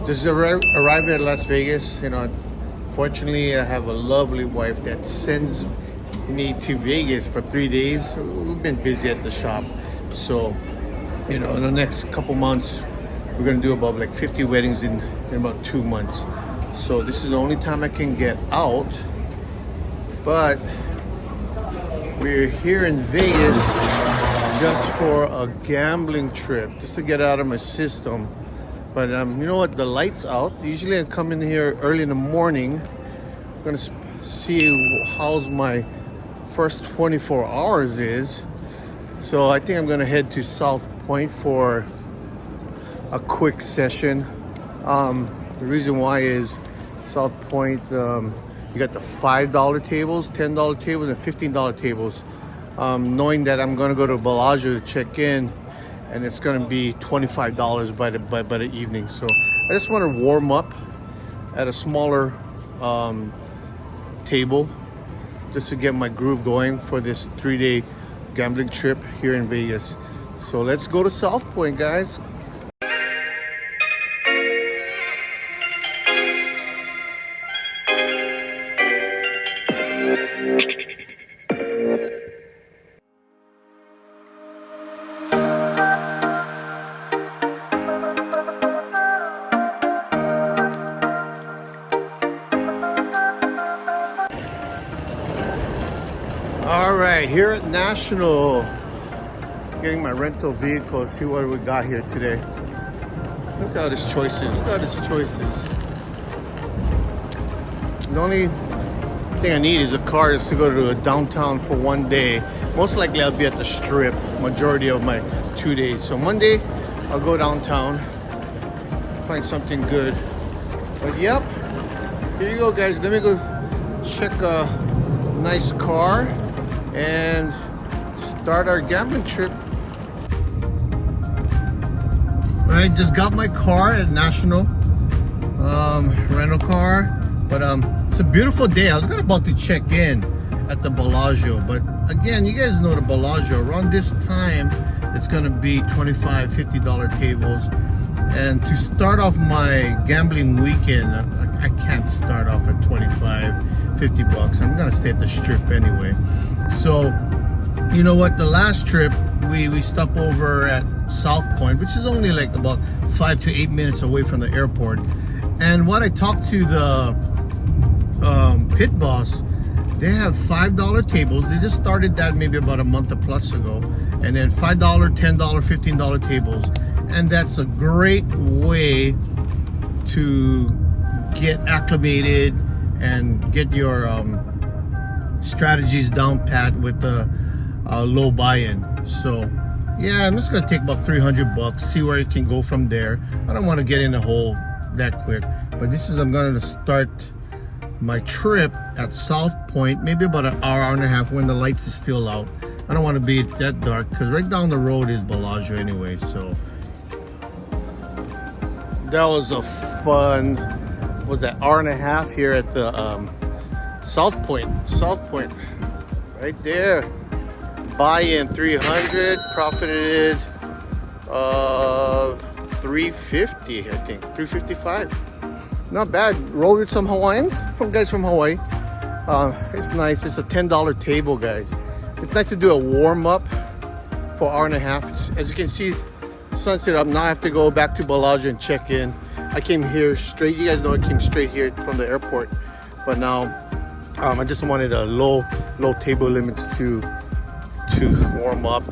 Just arrived at Las Vegas. Fortunately, I have a lovely wife that sends me to Vegas for 3 days. We've been busy at the shop, so in the next couple months, we're gonna do about like 50 weddings in about 2 months. So this is the only time I can get out. But we're here in Vegas just for a gambling trip, just to get out of my system. But you know what? The light's out. Usually I come in here early in the morning. I'm gonna see how's my first 24 hours is. So I think I'm gonna head to South Point for a quick session. The reason why is South Point, you got the $5 tables, $10 tables, and $15 tables. Knowing that I'm gonna go to Bellagio to check in, and it's gonna be $25 by the evening. So I just want to warm up at a smaller table just to get my groove going for this 3-day gambling trip here in Vegas. So let's go to South Point, guys. All right, here at National, getting my rental vehicle. See what we got here today. Look at all these choices. Look at all these choices. The only thing I need is a car just to go to downtown for 1 day. Most likely I'll be at the Strip majority of my 2 days. So Monday I'll go downtown, find something good. But yep, here you go, guys. Let me go check a nice car and start our gambling trip. I just got my car at National rental car, but it's a beautiful day. I was about to check in at the Bellagio, but again, you guys know the Bellagio around this time it's gonna be $25, $50 tables. And to start off my gambling weekend, I can't start off at 25, 50 bucks. I'm gonna stay at the Strip anyway. So, you know what? The last trip, we stopped over at South Point, which is only like about 5 to 8 minutes away from the airport. And when I talked to the pit boss, they have $5 tables. They just started that maybe about a month or plus ago. And then $5, $10, $15 tables. And that's a great way to get acclimated and get your strategies down pat with a low buy-in. So yeah, I'm just gonna take about 300 bucks, see where it can go from there. I don't want to get in the hole that quick, but I'm gonna start my trip at South Point, maybe about an hour and a half when the lights is still out. I don't want to be that dark because right down the road is Bellagio anyway. So that was a fun, was that hour and a half here at the South Point, right there. Buy-in 300, profited 350, I think 355. Not bad. Rolled with some Hawaiians from guys from Hawaii. It's nice. It's a $10 table, guys. It's nice to do a warm-up for an hour and a half. As you can see, sunset up. Now I have to go back to Bellagio and check in. I came here straight. You guys know I came straight here from the airport, but now I just wanted a low table limits to warm up.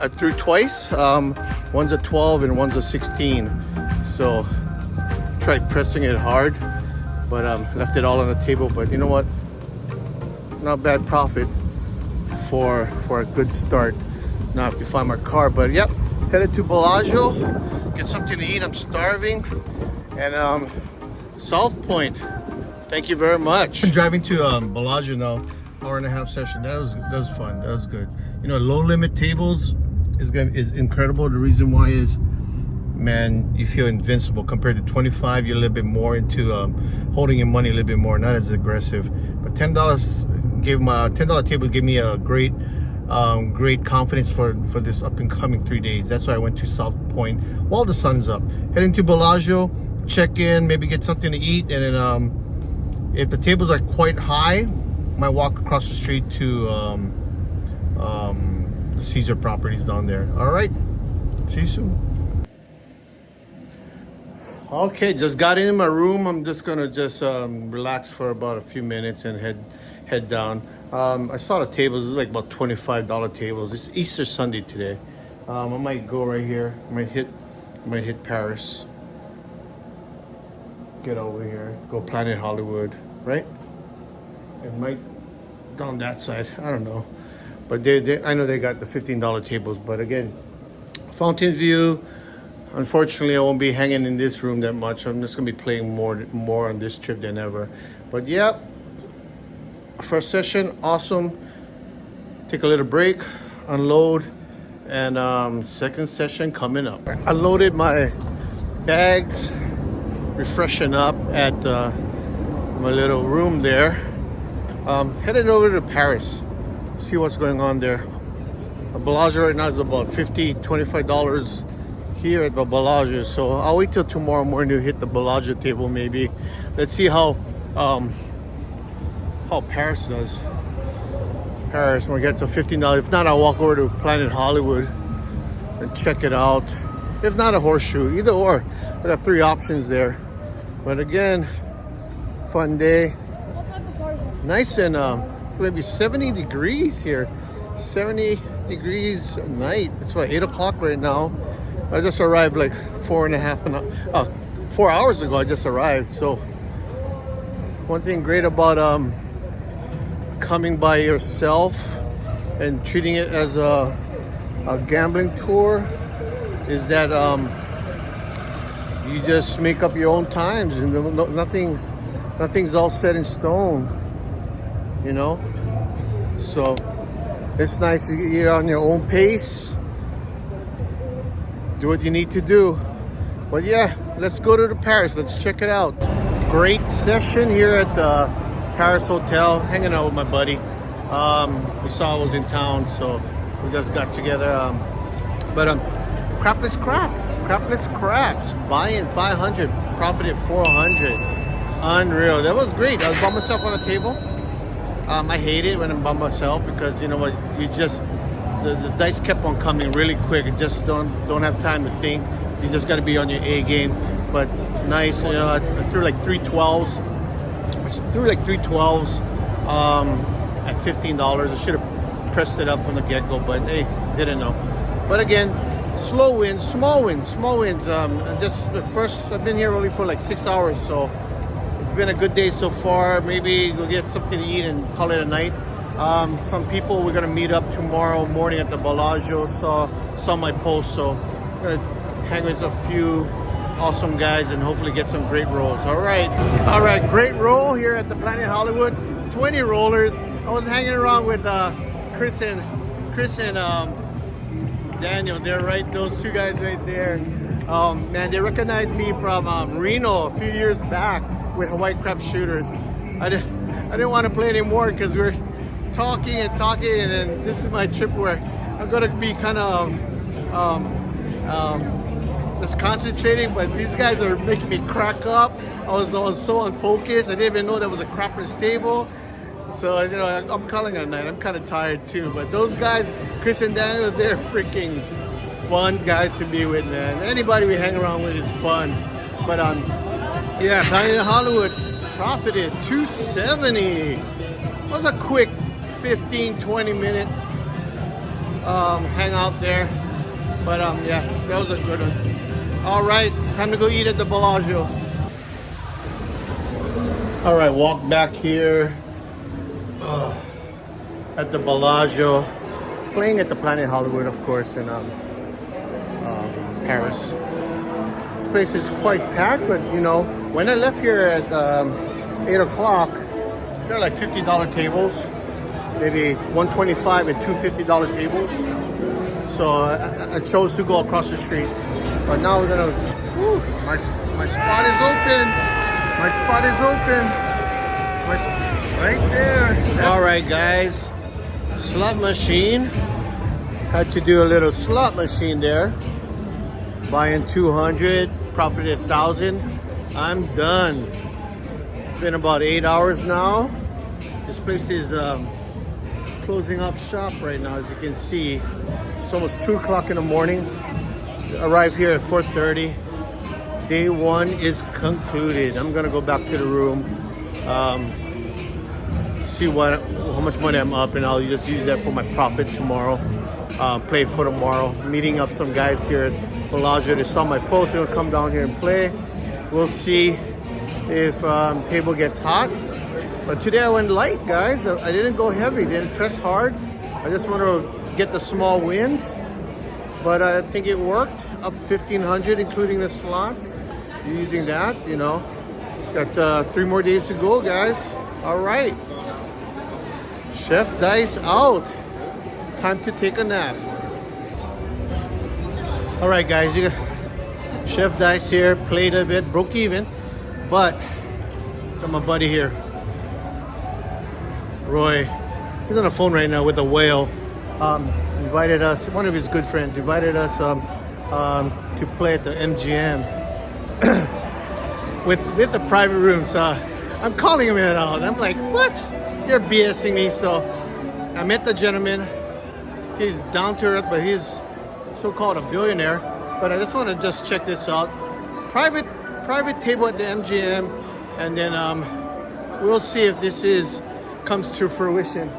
I threw twice. One's a 12 and one's a 16. So tried pressing it hard, but left it all on the table. But you know what? Not bad profit for a good start. Now I have to find my car, but yep, headed to Bellagio, get something to eat. I'm starving. And South Point, thank you very much. I'm driving to Bellagio now, hour and a half session. That was fun. That was good. You know, low limit tables is incredible. The reason why is, man, you feel invincible compared to 25. You're a little bit more into holding your money a little bit more, not as aggressive. But $10 $10 table gave me a great great confidence for this up and coming 3 days. That's why I went to South Point while the sun's up. Heading to Bellagio, check in, maybe get something to eat, and then if the tables are quite high, might walk across the street to the Caesar properties down there. All right, see you soon. Okay, just got in my room. I'm just gonna relax for about a few minutes and head down. I saw the tables, like about $25 tables. It's Easter Sunday today. I might go right here. I might hit Paris. Get over here, go Planet Hollywood, right? It might down that side. I don't know, but I know they got the $15 tables. But again, Fountain View. Unfortunately, I won't be hanging in this room that much. I'm just gonna be playing more on this trip than ever. But yeah, first session, awesome. Take a little break, unload, and second session coming up. I loaded my bags, refreshing up at my little room there. Headed over to Paris, see what's going on there. Bellagio right now is about $25 here at the Bellagio, so I'll wait till tomorrow morning to hit the Bellagio table maybe. Let's see how Paris does. Paris, when we get to $15. If not, I'll walk over to Planet Hollywood and check it out. If not, a horseshoe, either or. I got 3 options there. But again, fun day. Nice and maybe 70 degrees here. 70 degrees at night. It's about 8 o'clock right now. I just arrived like 4 hours ago. I just arrived. So one thing great about coming by yourself and treating it as a gambling tour is that you just make up your own times, and nothing's all set in stone, you know. So it's nice to get on your own pace, do what you need to do. But yeah, let's go to the Paris. Let's check it out. Great session here at the Paris Hotel, hanging out with my buddy. We saw I was in town, so we just got together. Crapless craps, buying 500, profited 400. Unreal. That was great. I was by myself on a table. I hate it when I'm by myself because you know what, the dice kept on coming really quick. You just don't have time to think. You just got to be on your A game. But nice, you know. I threw like 3 12s. At $15. I should have pressed it up from the get-go, but hey, didn't know. But again, slow wins, small wins. Just the first, I've been here only for like 6 hours, so it's been a good day so far. Maybe we'll get something to eat and call it a night. Some people, we're gonna meet up tomorrow morning at the Bellagio. Saw my post, so I'm gonna hang with a few awesome guys and hopefully get some great rolls. All right, great roll here at the Planet Hollywood. 20 rollers. I was hanging around with Chris and Daniel. They're right, those 2 guys right there. Man, they recognized me from Reno a few years back with Hawaii crab shooters. I didn't want to play anymore because we were talking, and then this is my trip where I'm gonna be kind of just concentrating, but these guys are making me crack up. I was so unfocused. I didn't even know there was a Crapless table. So, you know, I'm calling it a night. I'm kind of tired too. But those guys, Chris and Daniel, they're freaking fun guys to be with, man. Anybody we hang around with is fun. But yeah, Planet Hollywood profited $270. It was a quick 15-20 minute hang out there. But yeah, that was a good one. All right, time to go eat at the Bellagio. All right, walk back here at the Bellagio, playing at the Planet Hollywood, of course, in Paris. This place is quite packed, but you know, when I left here at 8 o'clock, there are like $50 tables, maybe $125 and $2 $50 tables. So I chose to go across the street, but now we're gonna. Whew, my spot is open. My spot is open. Right there. All right, guys. Slot machine. Had to do a little slot machine there. Buying 200, profited 1,000. I'm done. It's been about 8 hours now. This place is closing up shop right now, as you can see. It's almost 2 o'clock in the morning. Arrived here at 4:30. Day one is concluded. I'm gonna go back to the room, see how much money I'm up, and I'll just use that for my profit tomorrow. Play for tomorrow. Meeting up some guys here at Bellagio. They saw my post. They'll come down here and play. We'll see if table gets hot. But today I went light, guys. I didn't go heavy. Didn't press hard. I just want to get the small wins. But I think it worked. Up 1,500, including the slots. Using that, you know. Got 3 more days to go, guys. All right. Chef Dice out. Time to take a nap. All right, guys. You got Chef Dice here. Played a bit, broke even, but got my buddy here, Roy. He's on the phone right now with a whale. Invited us. One of his good friends invited us to play at the MGM with the private room. So I'm calling him in out. I'm like, what? You're BSing me. So I met the gentleman. He's down to earth, but he's so-called a billionaire. But I just want to just check this out. Private table at the MGM, and then we'll see if this comes to fruition.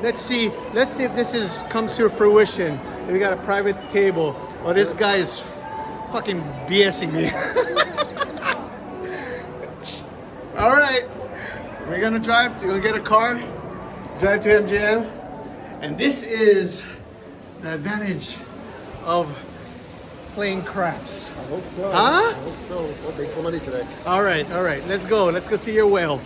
Let's see if this comes to fruition. We got a private table. Oh, this guy is fucking BSing me. All right, we're gonna drive. We're gonna get a car, drive to MGM. And this is the advantage of playing craps. I hope so. Huh? I hope so. We'll make some money today. All right. Let's go see your whale.